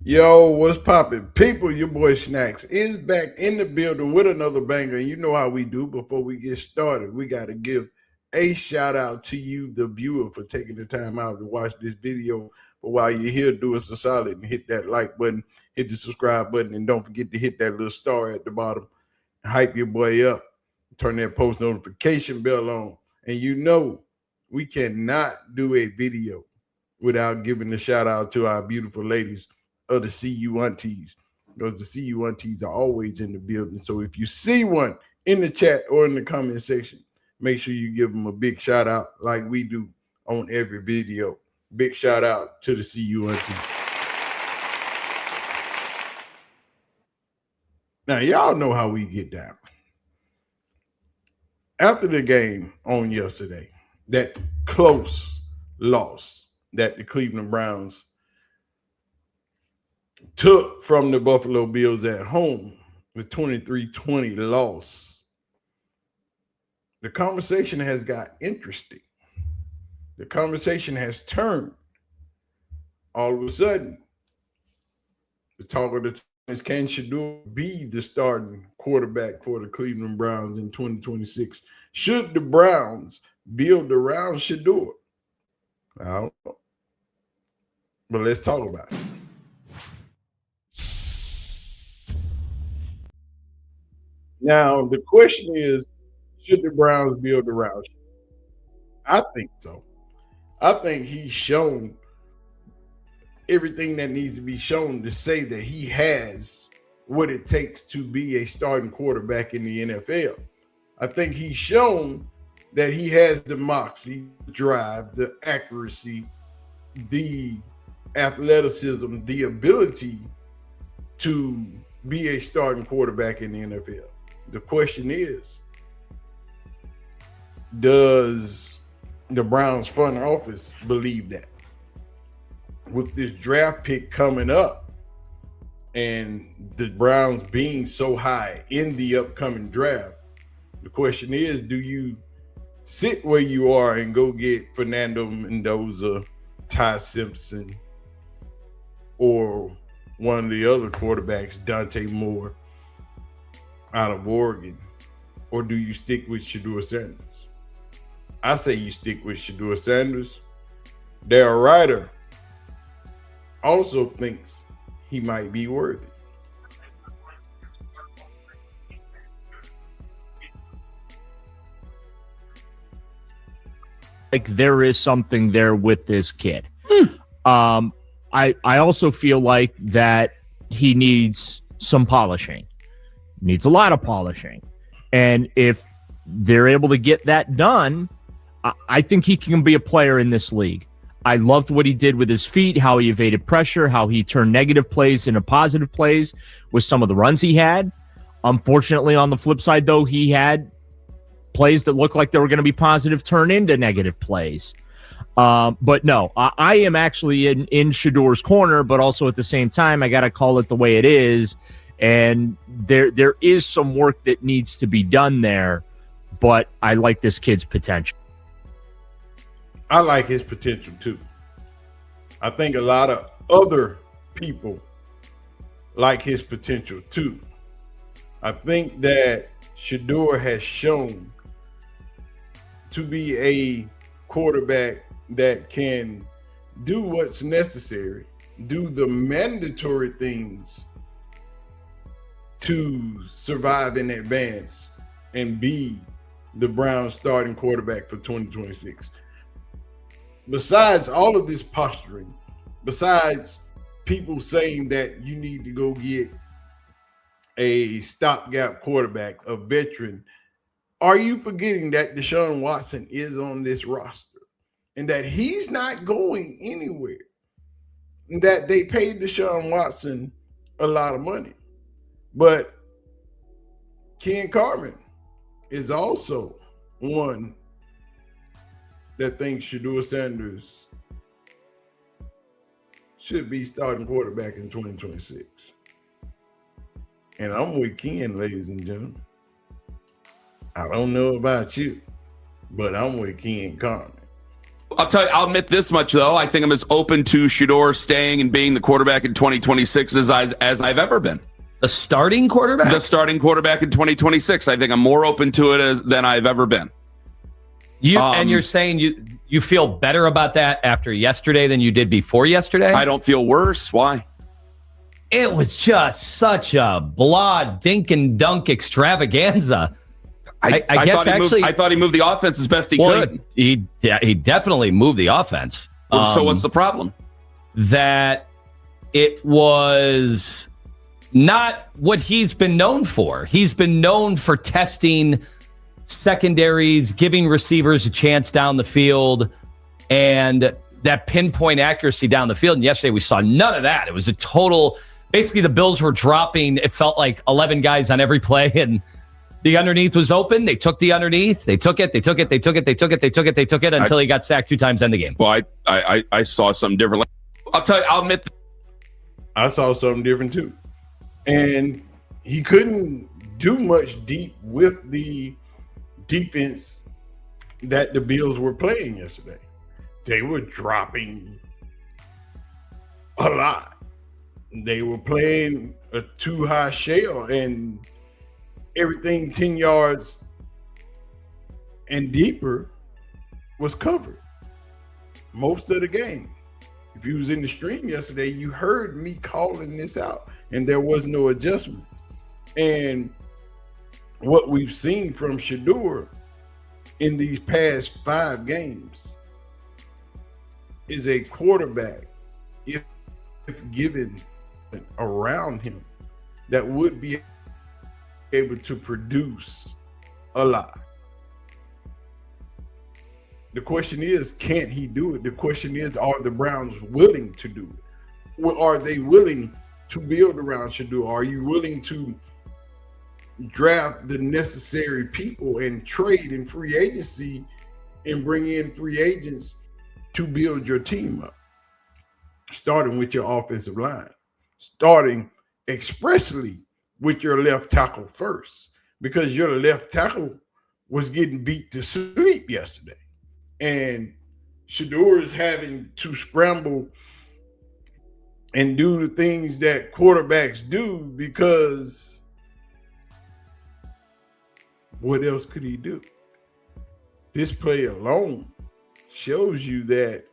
Yo, what's poppin'? People, your boy Snacks is back in the building with another banger. And you know how we do. Before we get started, we got to give a shout out to you, the viewer, for taking the time out to watch this video. But while you're here, do us a solid and hit that like button, hit the subscribe button, and don't forget to hit that little star at the bottom. Hype your boy up. Turn that post notification bell on. And you know, we cannot do a video without giving a shout out to our beautiful ladies of the CU aunties, because the CU aunties are always in the building. So if you see one in the chat or in the comment section, make sure you give them a big shout out like we do on every video. Big shout out to the CU aunties. Now, y'all know how we get down. After the game on yesterday, that close loss that the Cleveland Browns took from the Buffalo Bills at home, the 23-20 loss, the conversation has got interesting. The conversation has turned. All of a sudden, the talk of the time is, can Shedeur be the starting quarterback for the Cleveland Browns in 2026? Should the Browns build around Shedeur? I don't know. But let's talk about it. Now, the question is, should the Browns build around Shedeur? I think so. I think he's shown everything that needs to be shown to say that he has what it takes to be a starting quarterback in the NFL. I think he's shown that he has the moxie, the drive, the accuracy, the athleticism, the ability to be a starting quarterback in the NFL. The question is, does the Browns front office believe that? With this draft pick coming up and the Browns being so high in the upcoming draft, the question is, do you sit where you are and go get Fernando Mendoza, Ty Simpson, or one of the other quarterbacks, Dante Moore, out of Oregon? Or do you stick with Shedeur Sanders? I say you stick with Shedeur Sanders. Darryl Ryder also thinks he might be worthy. Like there is something there with this kid. I also feel like that he needs some polishing, needs a lot of polishing. And if they're able to get that done, I think he can be a player in this league. I loved what he did with his feet, how he evaded pressure, how he turned negative plays into positive plays with some of the runs he had. Unfortunately, on the flip side, though, he had plays that looked like they were going to be positive turn into negative plays. But no, I am actually in Shedeur's corner, but also at the same time, I got to call it the way it is. And there is some work that needs to be done there, but I like this kid's potential. I like his potential too. I think a lot of other people like his potential too. I think that Shedeur has shown to be a quarterback that can do what's necessary, do the mandatory things to survive in advance and be the Browns starting quarterback for 2026. Besides all of this posturing, besides people saying that you need to go get a stopgap quarterback, a veteran, are you forgetting that Deshaun Watson is on this roster and that he's not going anywhere? And that they paid Deshaun Watson a lot of money. But Ken Carman is also one that thinks Shedeur Sanders should be starting quarterback in 2026. And I'm with Ken, ladies and gentlemen. I don't know about you, but I'm with Ken Carman. I'll tell you, I'll admit this much, though. I think I'm as open to Shedeur staying and being the quarterback in 2026 as I've ever been. The starting quarterback? The starting quarterback in 2026. I think I'm more open to it than I've ever been. And you're saying you feel better about that after yesterday than you did before yesterday? I don't feel worse. Why? It was just such a blah, dink and dunk extravaganza. I guess I thought he moved the offense as best he could. He definitely moved the offense. So what's the problem? That it was not what he's been known for. He's been known for testing secondaries, giving receivers a chance down the field, and that pinpoint accuracy down the field. And yesterday we saw none of that. It was a total, basically the Bills were dropping, it felt like 11 guys on every play, and the underneath was open. They took the underneath. They took it until he got sacked 2 times in the game. Well, I saw something different. I'll tell you, I'll admit. I saw something different too. And he couldn't do much deep with the defense that the Bills were playing yesterday. They were dropping a lot. They were playing a too high shell, and everything 10 yards and deeper was covered most of the game. If you was in the stream yesterday, you heard me calling this out, and there was no adjustments. And what we've seen from Shedeur in these past 5 games is a quarterback, if given around him, that would be able to produce a lot. The question is, can't he do it? The question is, are the Browns willing to do it? Well, are they willing to build around Shedeur? Are you willing to draft the necessary people and trade in free agency and bring in free agents to build your team up? Starting with your offensive line, starting expressly with your left tackle first, because your left tackle was getting beat to sleep yesterday. And Shedeur is having to scramble and do the things that quarterbacks do, because what else could he do? This play alone shows you that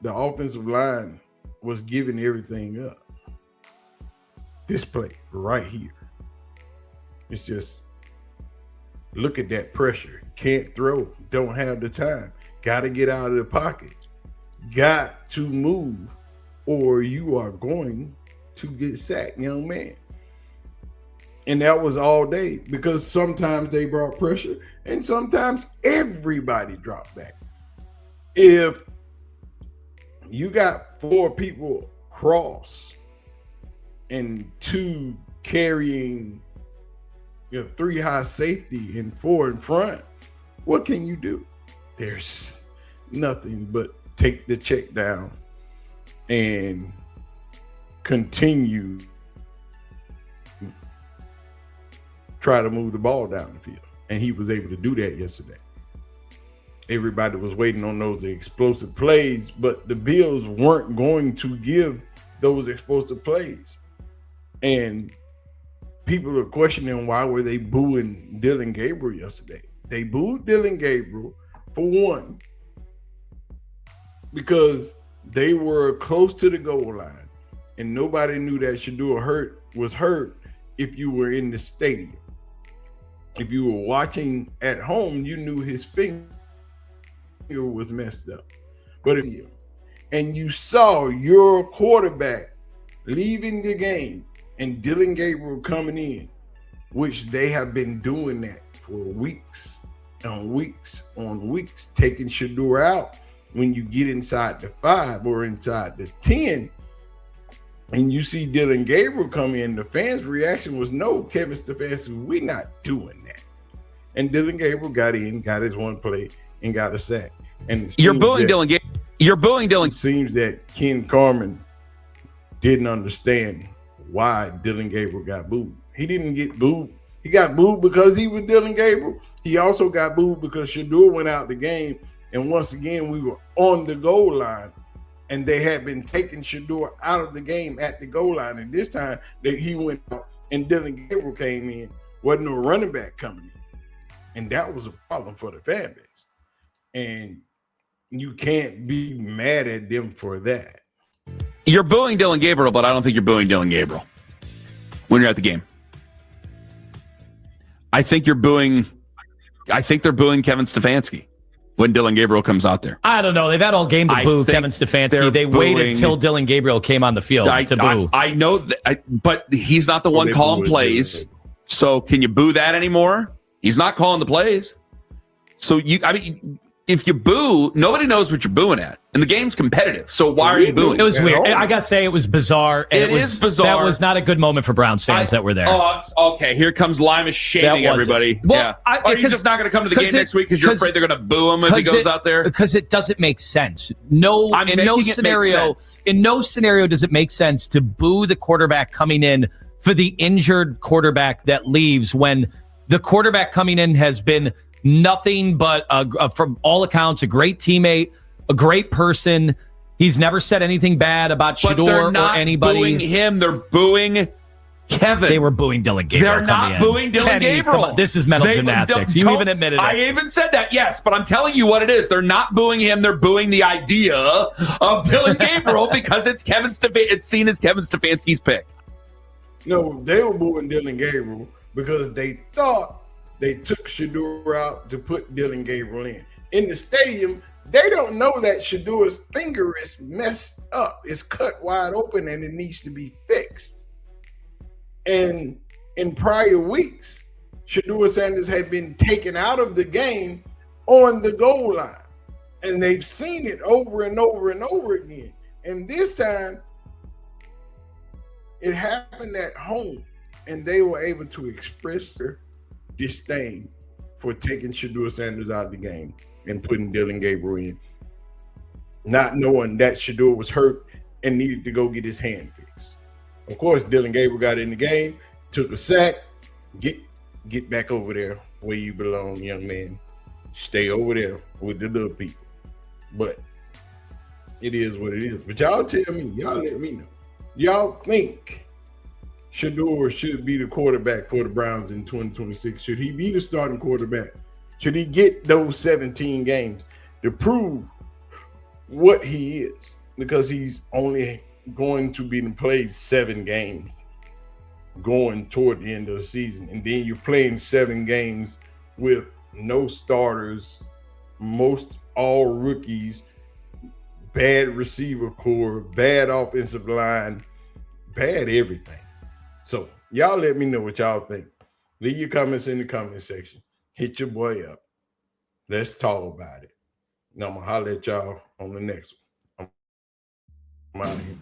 the offensive line was giving everything up. This play right here. It's just, look at that pressure. Can't throw, don't have the time. Got to get out of the pocket. Got to move, or you are going to get sacked, young man. And that was all day, because sometimes they brought pressure and sometimes everybody dropped back. If you got 4 people cross and 2 carrying 3 high safety and 4 in front, what can you do? There's nothing but take the check down and continue try to move the ball down the field. And he was able to do that yesterday. Everybody was waiting on those explosive plays, but the Bills weren't going to give those explosive plays. And people are questioning, why were they booing Dylan Gabriel yesterday? They booed Dylan Gabriel, for one, because they were close to the goal line, and nobody knew that Shedeur was hurt if you were in the stadium. If you were watching at home, you knew his finger was messed up. But and you saw your quarterback leaving the game and Dylan Gabriel coming in, which they have been doing that for weeks on weeks on weeks, taking Shedeur out when you get inside the 5 or inside the 10, and you see Dylan Gabriel come in, the fans' reaction was, no, Kevin Stefanski, we're not doing that. And Dylan Gabriel got in, got his 1 play, and got a sack. And you're booing Dylan Gabriel. You're booing Dylan. It seems that Ken Carman didn't understand why Dylan Gabriel got booed. He didn't get booed. He got booed because he was Dylan Gabriel. He also got booed because Shedeur went out the game And once again, we were on the goal line, and they had been taking Shedeur out of the game at the goal line. And this time that he went out and Dylan Gabriel came in, wasn't no running back coming in. And that was a problem for the fan base. And you can't be mad at them for that. You're booing Dylan Gabriel, but I don't think you're booing Dylan Gabriel when you're at the game. I think they're booing Kevin Stefanski when Dylan Gabriel comes out there. I don't know. They've had all game to boo Kevin Stefanski. They waited till Dylan Gabriel came on the field to boo. I know that, but he's not the one calling plays. So can you boo that anymore? He's not calling the plays. So if you boo, nobody knows what you're booing at. And the game's competitive. So why are you booing? It was weird. I got to say, it was bizarre. It is bizarre. That was not a good moment for Browns fans that were there. Oh, okay. Here comes Lima shaming everybody. Well, yeah. Are you just not going to come to the game next week because you're afraid they're going to boo him if he goes out there? Because it doesn't make sense. In no scenario does it make sense to boo the quarterback coming in for the injured quarterback that leaves when the quarterback coming in has been nothing but, from all accounts, a great teammate, a great person. He's never said anything bad about Shedeur or anybody. They're not booing him. They're booing Kevin. They were booing Dylan Gabriel. They're not booing Dylan Gabriel. This is mental gymnastics. You even admitted it. I even said that, yes, but I'm telling you what it is. They're not booing him. They're booing the idea of Dylan Gabriel because it's it's seen as Kevin Stefanski's pick. No, they were booing Dylan Gabriel because they thought they took Shedeur out to put Dylan Gabriel in. In the stadium, they don't know that Shedeur's finger is messed up. It's cut wide open and it needs to be fixed. And in prior weeks, Shedeur Sanders had been taken out of the game on the goal line. And they've seen it over and over and over again. And this time, it happened at home. And they were able to express their disdain for taking Shedeur Sanders out of the game and putting Dylan Gabriel in, not knowing that Shedeur was hurt and needed to go get his hand fixed. Of course, Dylan Gabriel got in the game, took a sack. Get back over there where you belong, young man. Stay over there with the little people. But it is what it is. But y'all tell me, y'all let me know. Y'all think Shedeur should be the quarterback for the Browns in 2026? Should he be the starting quarterback? Should he get those 17 games to prove what he is? Because he's only going to be played 7 games going toward the end of the season. And then you're playing 7 games with no starters, most all rookies, bad receiver core, bad offensive line, bad everything. So y'all let me know what y'all think. Leave your comments in the comment section. Hit your boy up. Let's talk about it. And I'm going to holler at y'all on the next one. I'm out of here.